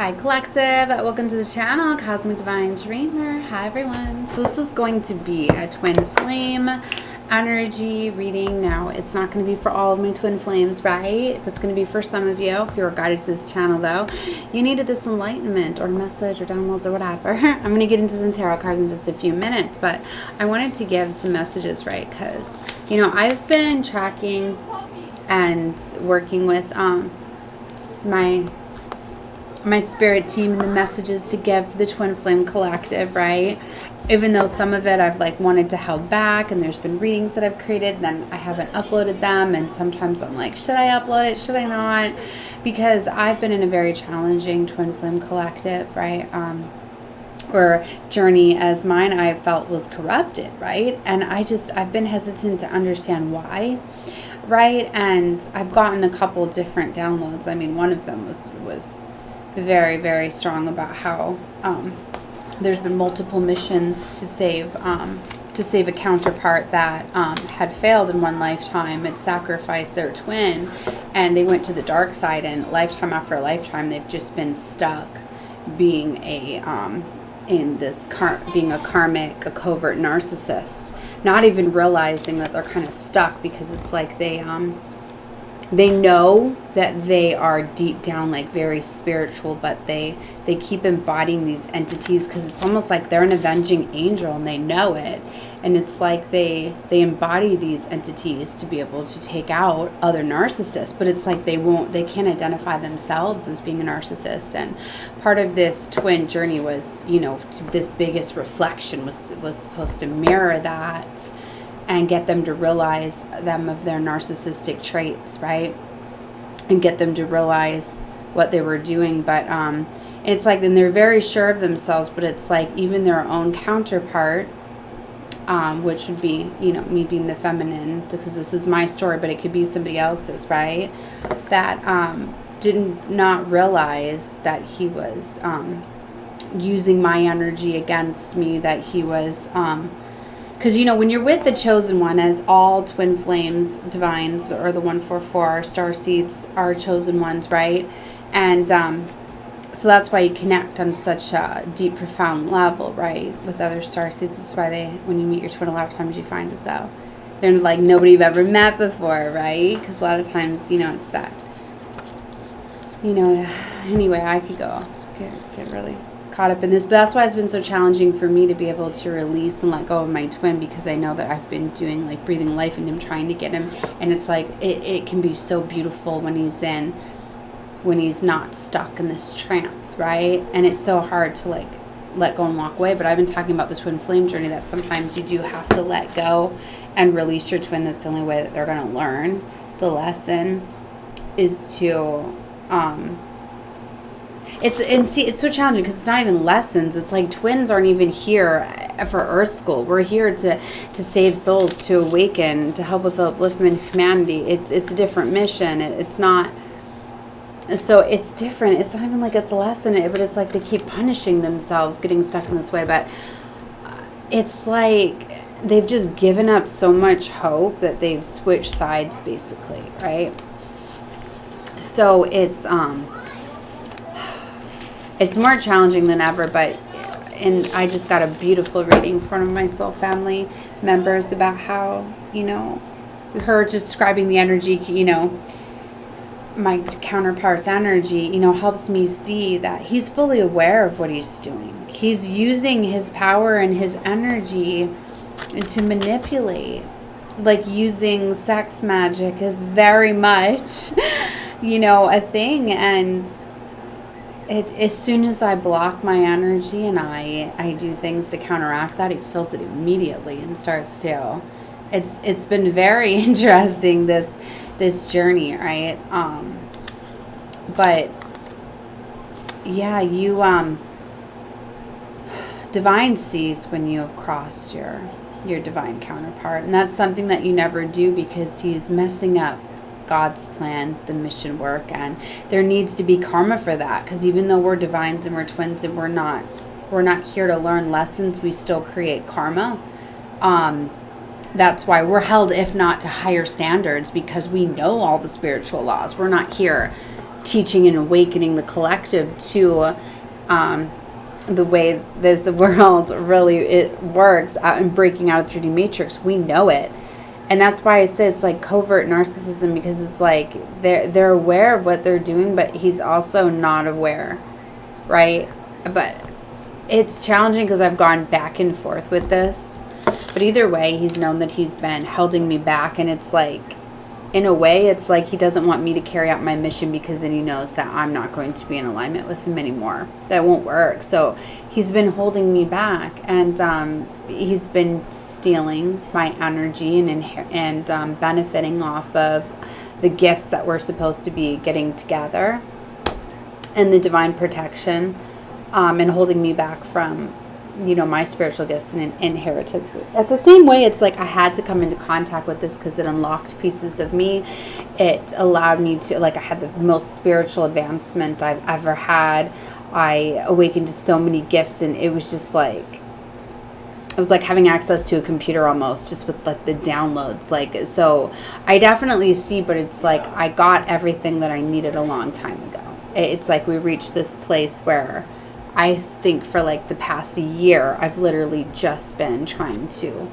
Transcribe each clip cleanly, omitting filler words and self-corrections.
Hi Collective, welcome to the channel, Cosmic Divine Dreamer. Hi everyone. So this is going to be a twin flame energy reading. Now it's not going to be for all of my twin flames, right? It's going to be for some of you. If you were guided to this channel though, you needed this enlightenment or message or downloads or whatever. I'm going to get into some tarot cards in just a few minutes, but I wanted to give some messages, right? Because, you know, I've been tracking and working with my spirit team and the messages to give the Twin Flame Collective, right? Even though some of it I've like wanted to hold back, and there's been readings that I've created, then I haven't uploaded them, and sometimes I'm like, should I upload it? Should I not? Because I've been in a very challenging Twin Flame Collective, right? Or journey as mine I felt was corrupted, right? And I've been hesitant to understand why, right? And I've gotten a couple different downloads. I mean, one of them was very, very strong about how there's been multiple missions to save a counterpart that had failed in one lifetime, had sacrificed their twin, and they went to the dark side, and lifetime after lifetime they've just been stuck being a karmic, a covert narcissist, not even realizing that they're kind of stuck, because it's like they know that they are deep down like very spiritual, but they keep embodying these entities, because it's almost like they're an avenging angel and they know it, and it's like they embody these entities to be able to take out other narcissists, but it's like they can't identify themselves as being a narcissist. And part of this twin journey was, you know, this biggest reflection was supposed to mirror that and get them to realize them of their narcissistic traits, right? And get them to realize what they were doing. But it's like, and they're very sure of themselves, but it's like even their own counterpart, which would be, you know, me being the feminine, because this is my story, but it could be somebody else's, right? That did not realize that he was using my energy against me, that he was... because, you know, when you're with the chosen one, as all twin flames, divines, or the 144 star seeds are chosen ones, right? And so that's why you connect on such a deep, profound level, right, with other star seeds. That's why when you meet your twin, a lot of times you find as though they're like nobody you've ever met before, right? Because a lot of times, you know, it's that, you know, anyway, I could get really caught up in this, but that's why it's been so challenging for me to be able to release and let go of my twin, because I know that I've been doing like breathing life into him, trying to get him, and it's like it can be so beautiful when he's not stuck in this trance, right? And it's so hard to like let go and walk away. But I've been talking about the twin flame journey, that sometimes you do have to let go and release your twin. That's the only way that they're going to learn the lesson, is to it's so challenging, because it's not even lessons. It's like twins aren't even here for Earth School. We're here to save souls, to awaken, to help with the upliftment of humanity. It's a different mission. It's not. So it's different. It's not even like it's a lesson, but it's like they keep punishing themselves, getting stuck in this way. But it's like they've just given up so much hope that they've switched sides, basically, right? So it's more challenging than ever, and I just got a beautiful reading from one of my soul family members about how, you know, her just describing the energy, you know, my counterpart's energy, you know, helps me see that he's fully aware of what he's doing. He's using his power and his energy to manipulate, like using sex magic is very much, you know, a thing. And as soon as I block my energy and I do things to counteract that, he feels it immediately and starts to. It's been very interesting, this journey, right? But yeah, you divine sees when you have crossed your divine counterpart, and that's something that you never do, because he's messing up God's plan, the mission work, and there needs to be karma for that, because even though we're divines and we're twins and we're not here to learn lessons, we still create karma. That's why we're held, if not to higher standards, because we know all the spiritual laws. We're not here teaching and awakening the collective to the way this world really it works and breaking out of 3D matrix. We know it. And that's why I say it's like covert narcissism, because it's like they're aware of what they're doing, but he's also not aware, right? But it's challenging because I've gone back and forth with this. But either way, he's known that he's been holding me back, and it's like, in a way, it's like he doesn't want me to carry out my mission, because then he knows that I'm not going to be in alignment with him anymore. That won't work. So he's been holding me back, and he's been stealing my energy and benefiting off of the gifts that we're supposed to be getting together, and the divine protection, and holding me back from, you know, my spiritual gifts and inheritance. At the same way, it's like I had to come into contact with this because it unlocked pieces of me. It allowed me to, like, I had the most spiritual advancement I've ever had. I awakened to so many gifts, and it was just like, it was like having access to a computer almost, just with like the downloads. Like, so I definitely see, but it's like I got everything that I needed a long time ago. It's like we reached this place where I think for like the past year, I've literally just been trying to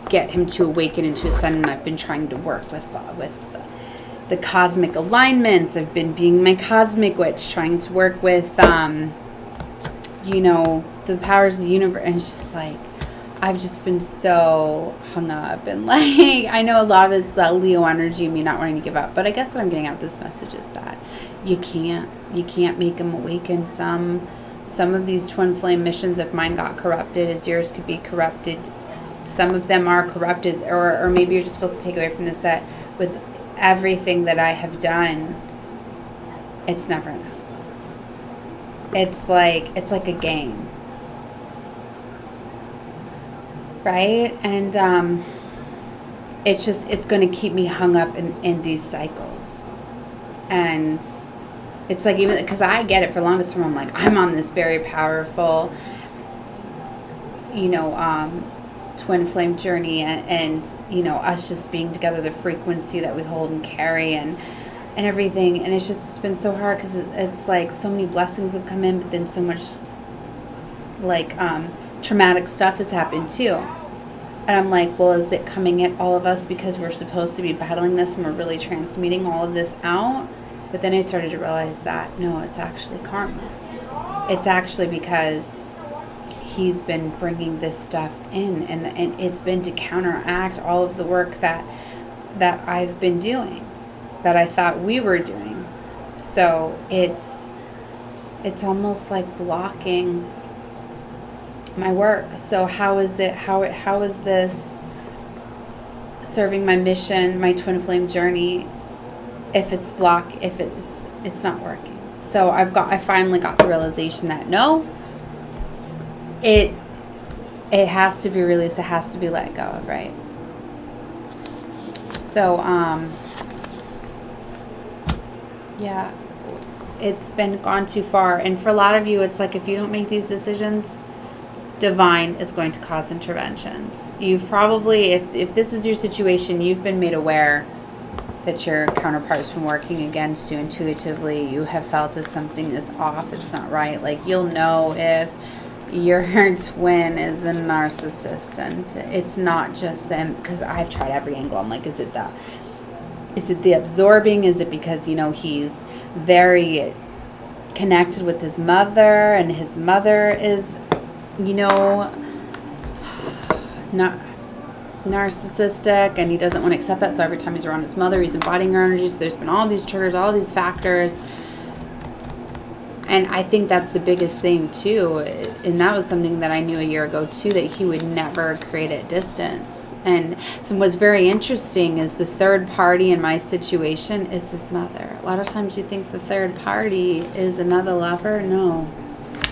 get him to awaken into ascend, and I've been trying to work with the cosmic alignments. I've been being my cosmic witch, trying to work with, you know, the powers of the universe. And it's just like, I've just been so hung up, and like, I know a lot of it's Leo energy, me not wanting to give up, but I guess what I'm getting out of this message is that you can't make him awaken. Some of these twin flame missions, if mine got corrupted, as yours could be corrupted. Some of them are corrupted, or maybe you're just supposed to take away from this that with everything that I have done, it's never enough. It's like a game, right? And it's going to keep me hung up in these cycles. And it's like, even because I get it, for the longest time I'm like, I'm on this very powerful, you know, twin flame journey, and you know, us just being together, the frequency that we hold and carry, and everything. And it's been so hard because it's like so many blessings have come in, but then so much like traumatic stuff has happened too. And I'm like, well, is it coming at all of us because we're supposed to be battling this and we're really transmuting all of this out? But then I started to realize that, no, it's actually karma. It's actually because he's been bringing this stuff in, and it's been to counteract all of the work that I've been doing, that I thought we were doing. So it's almost like blocking my work. So how is this serving my mission, my twin flame journey, if it's not working? So I finally got the realization that no, it has to be released, it has to be let go of, right? So yeah, it's been gone too far. And for a lot of you, it's like, if you don't make these decisions, divine is going to cause interventions. You've probably, if this is your situation, you've been made aware that your counterpart's been working against you intuitively. You have felt that something is off, it's not right. Like, you'll know if your twin is a narcissist, and it's not just them, because I've tried every angle. I'm like, is it the absorbing? Is it because, you know, he's very connected with his mother, and his mother is, you know, not narcissistic, and he doesn't want to accept that, so every time he's around his mother, he's embodying her energy. So there's been all these triggers, all these factors, and I think that's the biggest thing too. And that was something that I knew a year ago too, that he would never create a distance. And so what's very interesting is the third party in my situation is his mother. A lot of times you think the third party is another lover. No,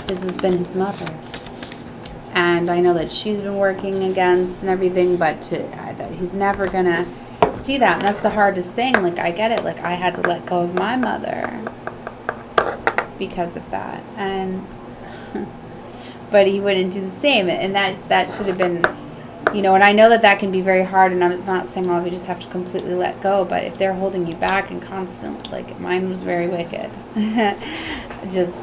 this has been his mother. And I know that she's been working against and everything, but that he's never gonna see that. And that's the hardest thing. Like, I get it. Like, I had to let go of my mother because of that. And but he wouldn't do the same. And that should have been You know, and I know that that can be very hard, and I'm not saying all of you just have to completely let go, but if they're holding you back and constant, like mine was very wicked. Just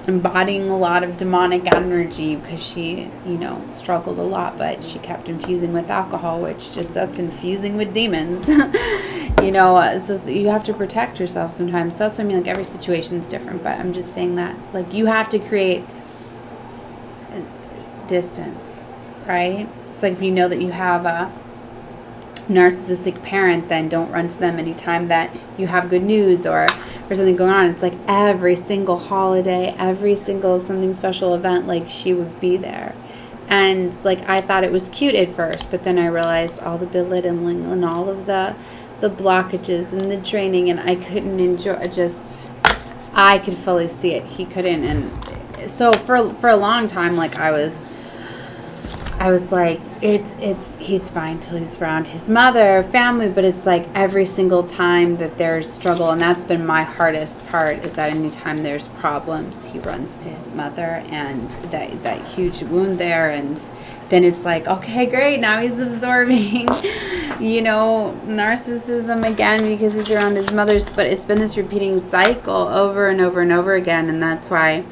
embodying a lot of demonic energy because she, you know, struggled a lot, but she kept infusing with alcohol, which just, that's infusing with demons. You know, so you have to protect yourself sometimes. So that's what I mean, like every situation is different, but I'm just saying that, like, you have to create distance, right? It's like if you know that you have a narcissistic parent, then don't run to them anytime that you have good news or something going on. It's like every single holiday, every single something special event, like she would be there. And like I thought it was cute at first, but then I realized all the belittling and all of the blockages and the draining, and I couldn't enjoy, just I could fully see it. He couldn't. And so for a long time, like I was like, he's fine till he's around his mother, family, but it's like every single time that there's struggle, and that's been my hardest part, is that anytime there's problems, he runs to his mother, and that huge wound there, and then it's like, okay, great, now he's absorbing, you know, narcissism again because he's around his mother's, but it's been this repeating cycle over and over and over again, and that's why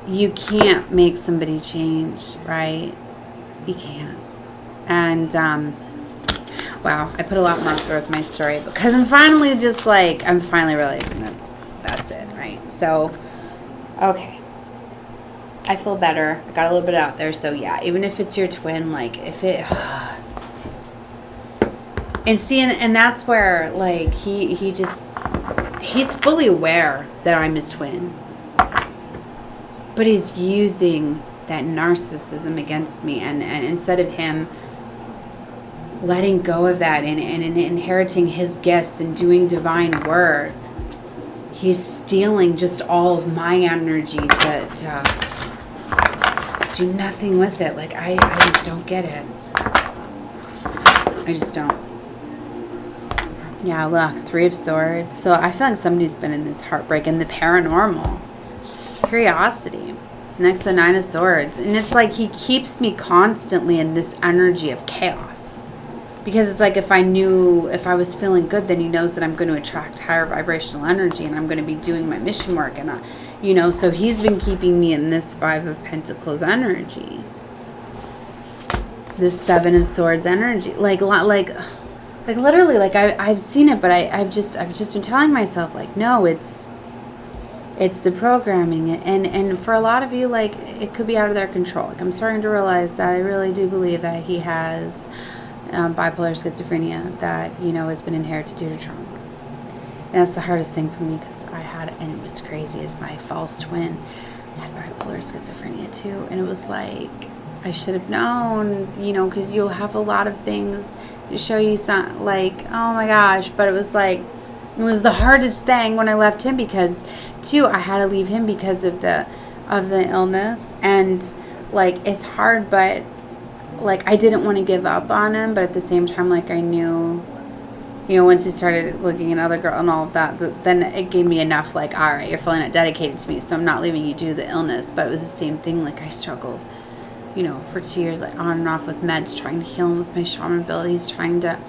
you can't make somebody change, right? You can't. And, wow, I put a lot more through with my story because I'm finally just like, I'm finally realizing that that's it, right? So, okay. I feel better. I got a little bit out there. So, yeah, even if it's your twin, like, if it... And see, and that's where, like, he's fully aware that I'm his twin. But he's using that narcissism against me. And instead of him letting go of that and inheriting his gifts and doing divine work, he's stealing just all of my energy to do nothing with it. Like, I just don't get it. I just don't. Yeah, look, 3 of Swords. So I feel like somebody's been in this heartbreak and the paranormal. Curiosity. Next to 9 of Swords. And it's like he keeps me constantly in this energy of chaos. Because it's like if I was feeling good, then he knows that I'm going to attract higher vibrational energy and I'm going to be doing my mission work. And, you know, so he's been keeping me in this 5 of Pentacles energy. This 7 of Swords energy. Like literally, like I've seen it, but I've just been telling myself, like, no, it's the programming, and for a lot of you, like, it could be out of their control. Like, I'm starting to realize that I really do believe that he has bipolar schizophrenia that, you know, has been inherited due to trauma. And that's the hardest thing for me because I had, and what's crazy is my false twin had bipolar schizophrenia too, and it was like, I should have known, you know, because you'll have a lot of things to show you some, like, oh my gosh, but it was like, it was the hardest thing when I left him because, too, I had to leave him because of the illness, and like it's hard, but like I didn't want to give up on him, but at the same time, like I knew, you know, once he started looking at other girl and all of that, then it gave me enough, like, all right, you're feeling it, dedicated to me, so I'm not leaving you due to the illness. But it was the same thing, like I struggled, you know, for 2 years, like on and off with meds, trying to heal him with my shaman abilities, trying to,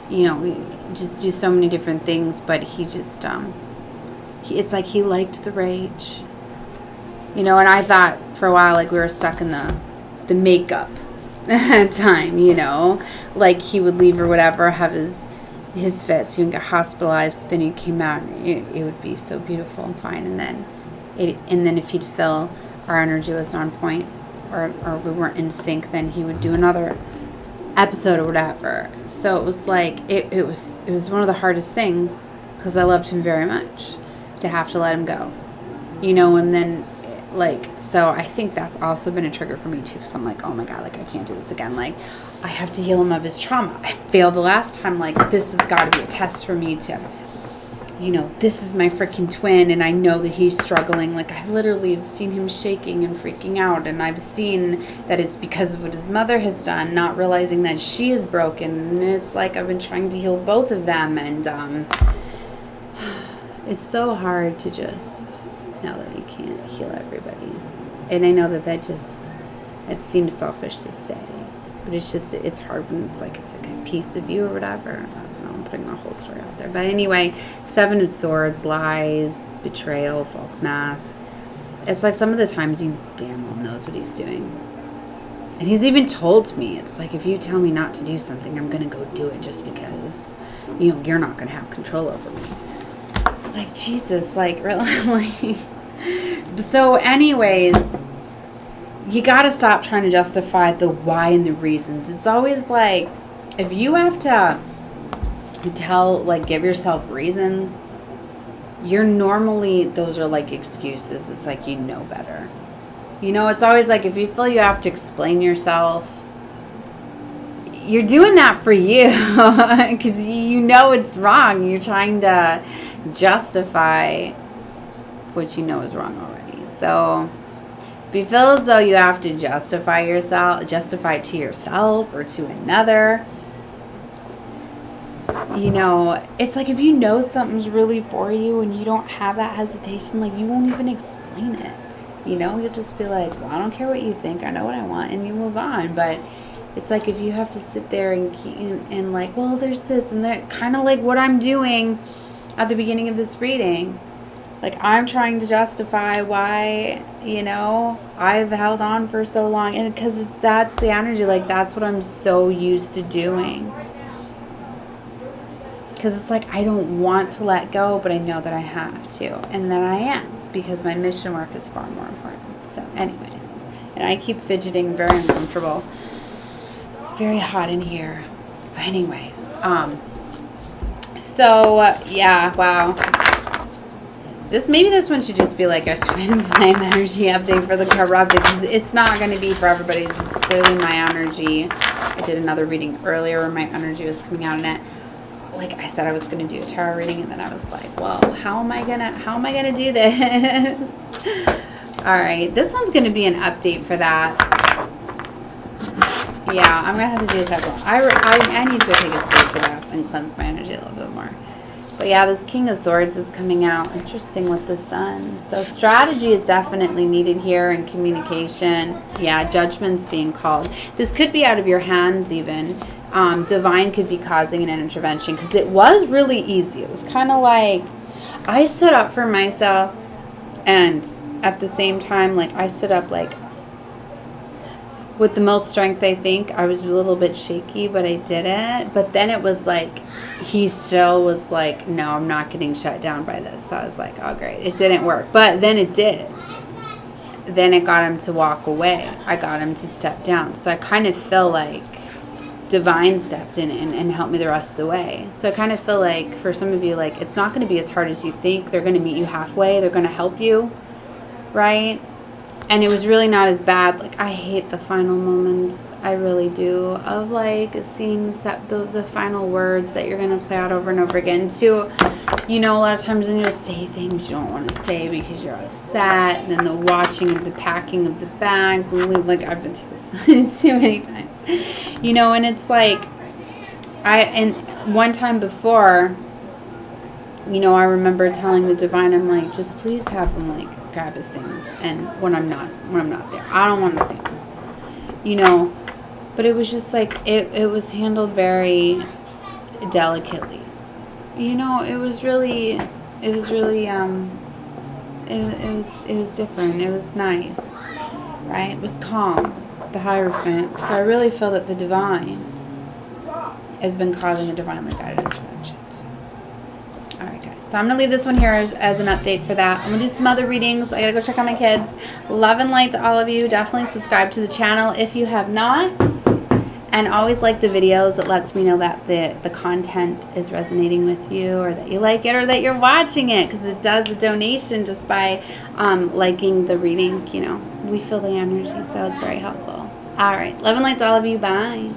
you know, just do so many different things, but he just, it's like he liked the rage, you know, and I thought for a while, like, we were stuck in the makeup time, you know, like he would leave or whatever, have his fits, he would get hospitalized, but then he came out and it would be so beautiful and fine, and then if he'd feel our energy wasn't on point or we weren't in sync, then he would do another episode or whatever. So it was like it was one of the hardest things because I loved him very much to have to let him go, you know. And then, like, so I think that's also been a trigger for me too, because I'm like, oh my god, like I can't do this again, like I have to heal him of his trauma. I failed the last time, like this has got to be a test for me to, you know, this is my freaking twin and I know that he's struggling. Like I literally have seen him shaking and freaking out, and I've seen that it's because of what his mother has done, not realizing that she is broken, and it's like I've been trying to heal both of them, and it's so hard to just know that you can't heal everybody. And I know that just It seems selfish to say, but it's just, it's hard when it's like a piece of you or whatever. I don't know, I'm putting the whole story out there. But anyway, 7 of Swords, lies, betrayal, false mask. It's like some of the times you damn well knows what he's doing. And he's even told me, it's like, if you tell me not to do something, I'm going to go do it just because, you know, you're not going to have control over me. Like, Jesus, like, really? So anyways, you got to stop trying to justify the why and the reasons. It's always like, if you have to give yourself reasons, you're normally, those are like excuses. It's like, you know better. You know, it's always like, if you feel you have to explain yourself, you're doing that for you because you know it's wrong. You're trying to justify what you know is wrong already. So if you feel as though you have to justify it to yourself or to another, you know, it's like, if you know something's really for you and you don't have that hesitation, like, you won't even explain it. You know, you'll just be like, well, I don't care what you think. I know what I want. And you move on. But it's like, if you have to sit there and like, well, there's this and that, kind of like what I'm doing at the beginning of this reading. Like, I'm trying to justify why, you know, I've held on for so long. And because that's the energy. Like, that's what I'm so used to doing. Because it's like, I don't want to let go, but I know that I have to. And that I am. Because my mission work is far more important. So anyways, and I keep fidgeting, very uncomfortable. It's very hot in here. Anyways, yeah, wow. Maybe this one should just be like a twin flame energy update for the corrupted, because it's not going to be for everybody's. It's clearly my energy. I did another reading earlier where my energy was coming out in it. Like I said, I was going to do a tarot reading, and then I was like, well, how am I gonna do this? All right, this one's going to be an update for that. Yeah, I'm going to have to do a second one. I need to go take a spiritual bath and cleanse my energy a little bit more. But yeah, this King of Swords is coming out. Interesting with the Sun. So strategy is definitely needed here, and communication. Yeah, judgment's being called. This could be out of your hands even. Divine could be causing an intervention, because it was really easy. It was kind of like I stood up for myself, and at the same time, like, I stood up like with the most strength. I think I was a little bit shaky, but I did it. But then it was like he still was like, no, I'm not getting shut down by this. So I was like, oh great, it didn't work. But then it did. Then it got him to walk away. I got him to step down. So I kind of feel like Divine stepped in and helped me the rest of the way. So I kind of feel like for some of you, like, it's not going to be as hard as you think. They're going to meet you halfway. They're going to help you, right? And it was really not as bad. Like, I hate the final moments. I really do. Of like seeing the final words that you're going to play out over and over again. Too, you know, a lot of times when you'll say things you don't want to say because you're upset. And then the watching of the packing of the bags. And like, I've been through this too many times. You know, and it's like, and one time before, you know, I remember telling the Divine, I'm like, just please have him like grab his things, and when I'm not there, I don't want to see him, you know. But it was just like it was handled very delicately, you know. It was really it was different. It was nice, right? It was calm, the Hierophant. So I really feel that the Divine has been causing a divinely guided intervention. Alright guys, so I'm going to leave this one here as an update for that. I'm going to do some other readings. I got to go check on my kids. Love and light to all of you. Definitely subscribe to the channel if you have not. And always like the videos. It lets me know that the content is resonating with you, or that you like it, or that you're watching it, because it does a donation just by liking the reading. You know, we feel the energy, so it's very helpful. Alright, love and light to all of you. Bye.